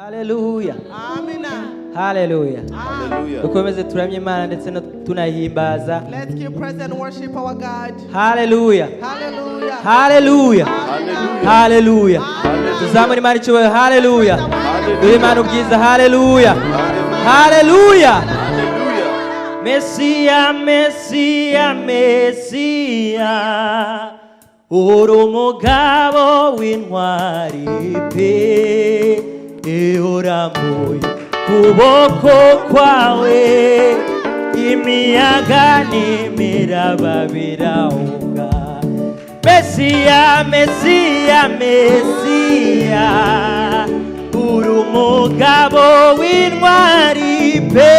Haleluya. Amina. Haleluya. Hallelujah. Dukomeze turamye Imana ndetse no tunayihimbaza. Let's give praise and worship our God. Haleluya. Hallelujah. Haleluya. Hallelujah. Haleluya. Tuzamure Imana icyubahiro. Haleluya. Duhe Imana ubwiza. Haleluya. Haleluya. Mesia, Mesia, Mesia, uri umugabo w'intwari pe, urambuye ukuboko kwawe, imiyaga n'imiraba birahunga. Mesia, Mesia, Mesia, uri umugabo w'intwari pe,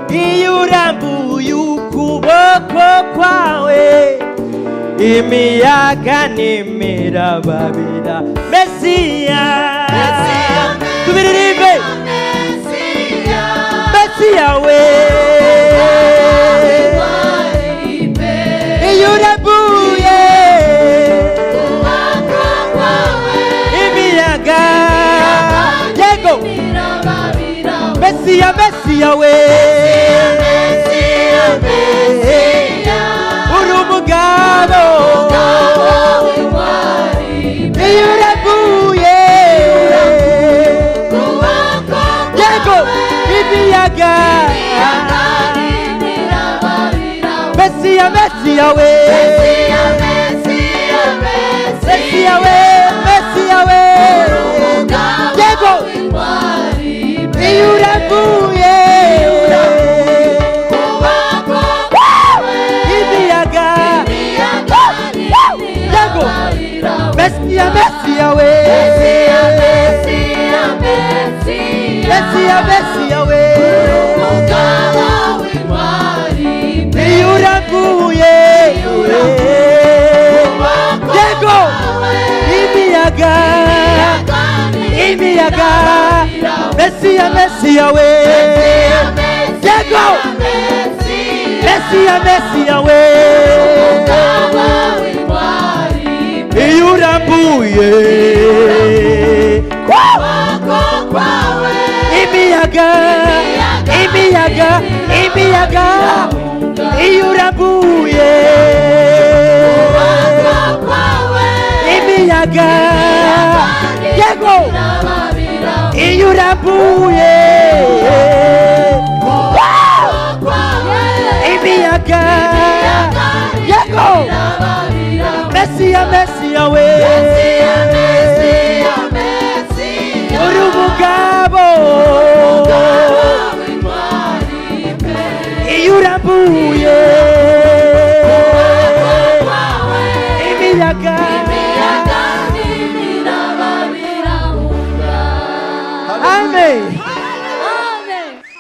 iyo urambuye ukuboko kwawe, imiyaga n'imiraba bira. Mesia, tubiririmbe. Mesia we, iyo urambuye imiyaga, yego. Mesia, Mesia we, uri umugabo iyo urambuye, yego, imiyaga. Mesia, Mesia we, Mesia we, Mesia we, yego, iyo urambuye imiyaga, yego. Mesia, Mesia we, Mesia, Mesia we, iyo urambuye, yego, imiyaga, imiyaga. Mesia, Mesia we, yego. Mesia, Mesia we, iyo urambuye imiyaga, imiyaga, imiyaga. Iyo urambuye imiyaga, yego. Iyo urambuye imiyaga, yego. Mesia, Mesia we, uri umugabo iyo urambuye imiyaga. Amen.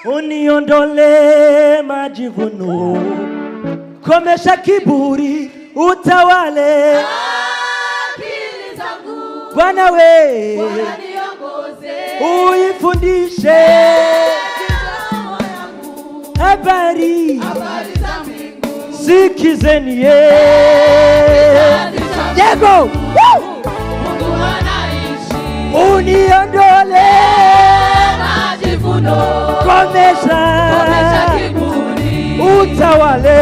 Uniondole majivuno, komesha kiburi, utawale Bwana we, uifundishe habari, sikizeni yego. Uniondole majivuno, komesha utawale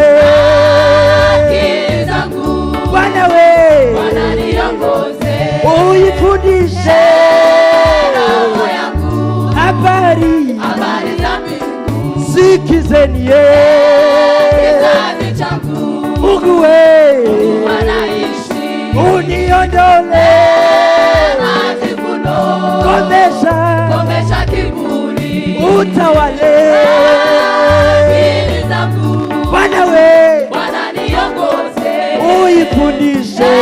Bwana we, uifundishe habari, sikizeni Mungu we, uniondole komesha kiburi, utawale Bwana we, uifundishe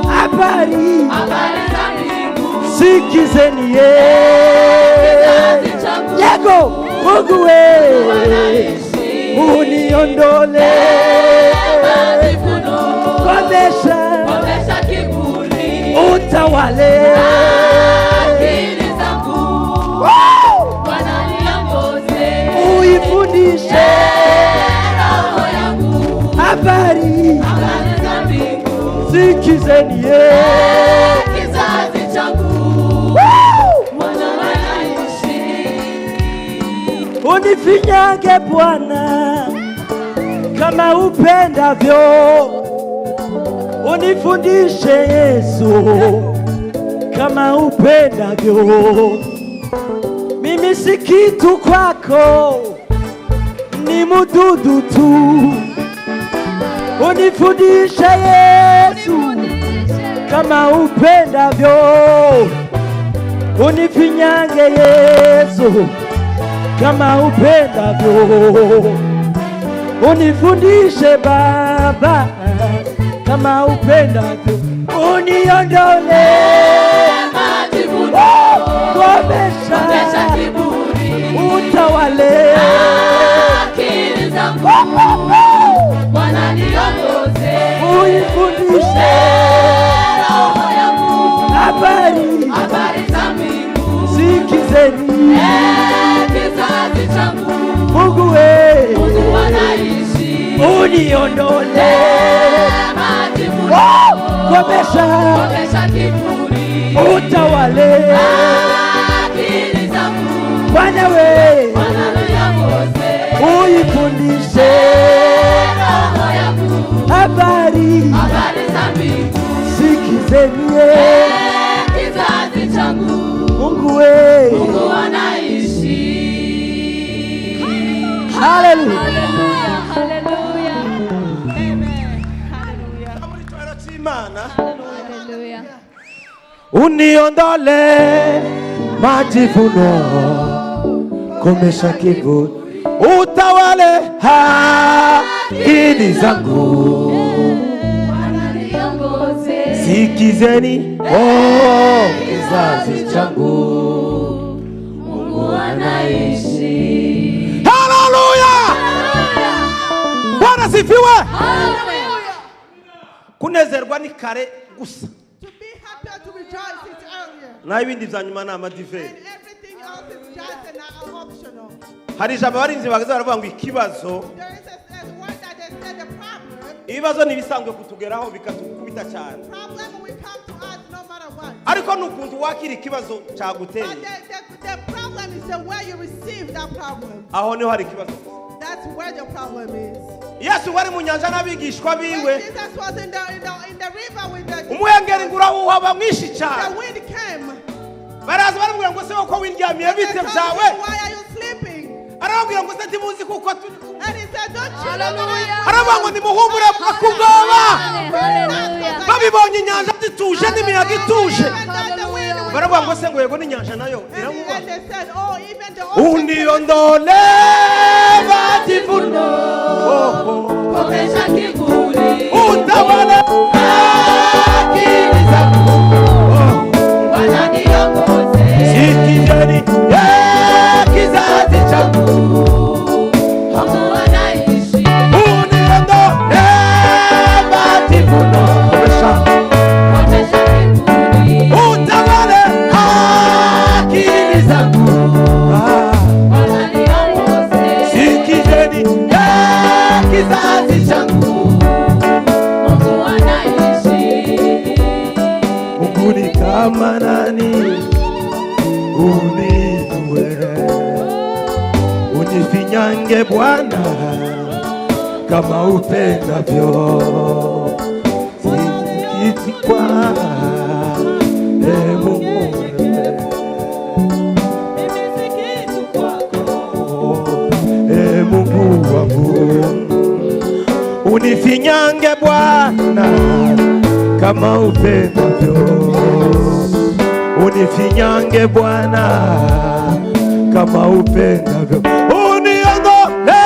habari, sikizeni yego. Mungu we, uniondole komesha utawale uifundishe habari, sikizeni kizazi changu unifinyage Bwana kama upendavyo, unifundishe Yesu kama upendavyo. Mimi si kitu kwako, ni mududu tu. Unifundishe Yesu kama upendavyo, unifinyange Yesu kama upendavyo. Unifundishe Baba kama upendavyo, uniondole komesha kiburi, utawale akili zangu. Bwana niongoze, unifundishe roho yangu, habari za mbingu, sikizeni kizazi changu. Mungu anaishi, uniondole majivuno, komesha kiburi, utawale akili zangu. Bwana niongoze, unifundishe roho yangu, habari za mbingu, sikizeni kizazi changu. Mungu anaishi. Hallelujah. Hallelujah. Amen. Hallelujah. Uniondole majivuno, komesha kiburi, utawale akili zangu. Sikizeni kizazi changu. Mungu anaishi. Hallelujah. Bwana sifiwe. Kunezerwa ni kare gusa. To be happy, to rejoice is earlier. Na ibindi byanyuma na amadive. And everything else is just an optional. Hari ijambo abarinzi bagaza baravuga ngo ikibazo. There is a word that they said the problem. Ibibazo nibisanzwe kutugeraho bikatukubita cyane. Problem will come to us no matter what. Ariko nukuntu wakira ikibazo cyaguteye. But the problem is the way you receive that problem. Aho niho hari ikibazo. That's where the problem is. Yesu wari mu nyanja n'abigishwa biwe. Jesus was in the river with the umwengeri ngurahuha mwinshi cyane. The wind came. Baraza baramubwira ngo se uko windyamiye bite byawe? Why are you sleeping? Arababwira ngo se ntimuzi kuko turi kumwe. And he said, don't you know? Aravuga ngo nimuhumure mukubwoba. Babibonye inyanja zituje n'imiyaga ituje. Baravuga ngo se ngo yego n'inyanja nayo iramuba. And they said, oh, even the ocean. Uniondole majivuno, komesha kiburi, utawale akili zangu. Bwana niongoze, sikizeni kizazi changu. Mungu anaishi. Uniondole majivuno, komesha kiburi, utawale akili zangu. Kizazi changu. Mungu anaishi. Mungu ni kama nani? Uniinue, unifinyange Bwana kama upendavyo. Sikitikwa Mungu, Mungu wangu, unifinyange Bwana kama upendavyo. Unifinyange Bwana kama upendavyo. Uniondole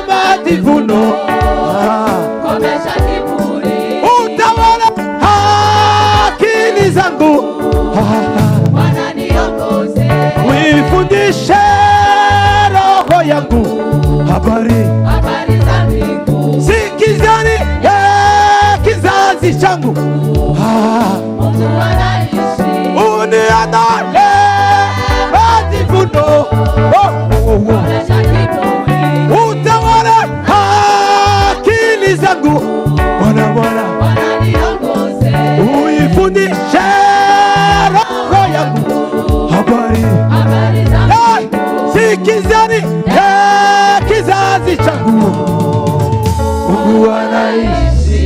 majivuno, komesha kiburi, utawale akili zangu. Bwana niongoze, unifundishe roho yangu, habari za mbingu, sikizeni kizazi changu. Mungu anaishi. Uniondole majivuno, komesha kiburi, utawale akili zangu. Bwana niongoze, unifundishe roho yangu, habari za mbingu, sikizeni Mungu anaishi.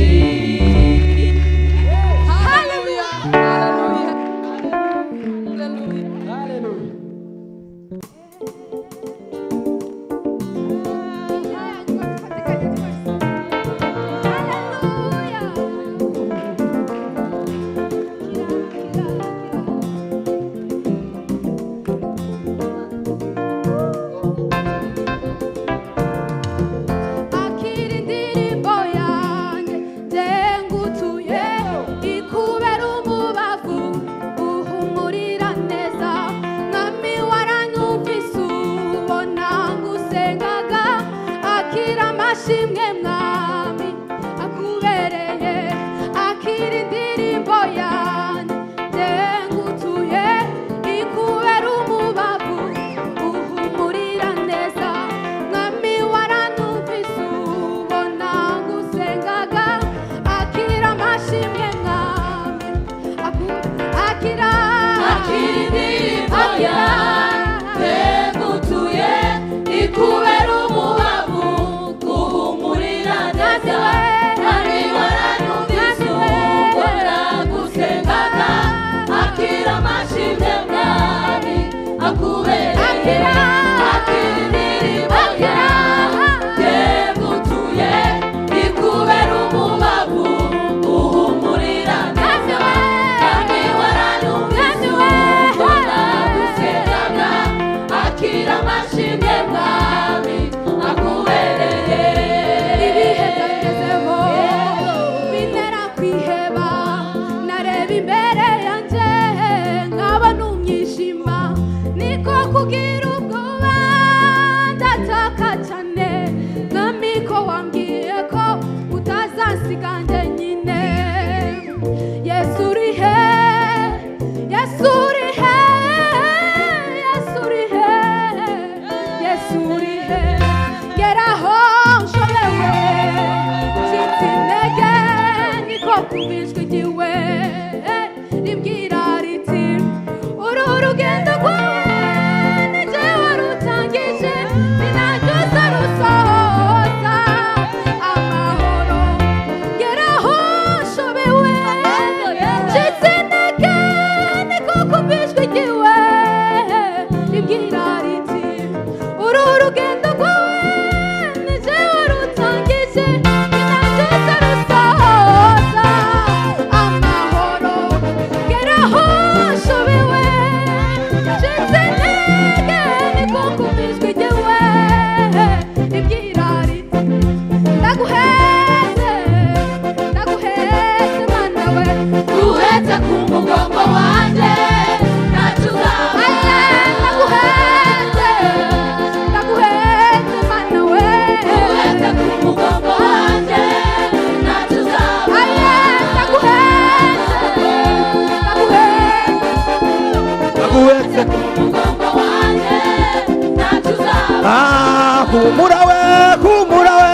Humura we,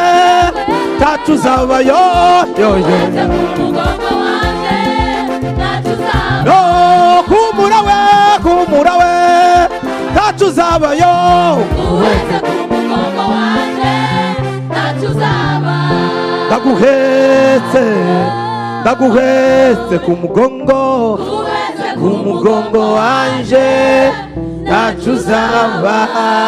tatuzabayo, yo. No, humura we, tatuzabayo. Ndaguhetse kumugongo wanje, tatuzabayo.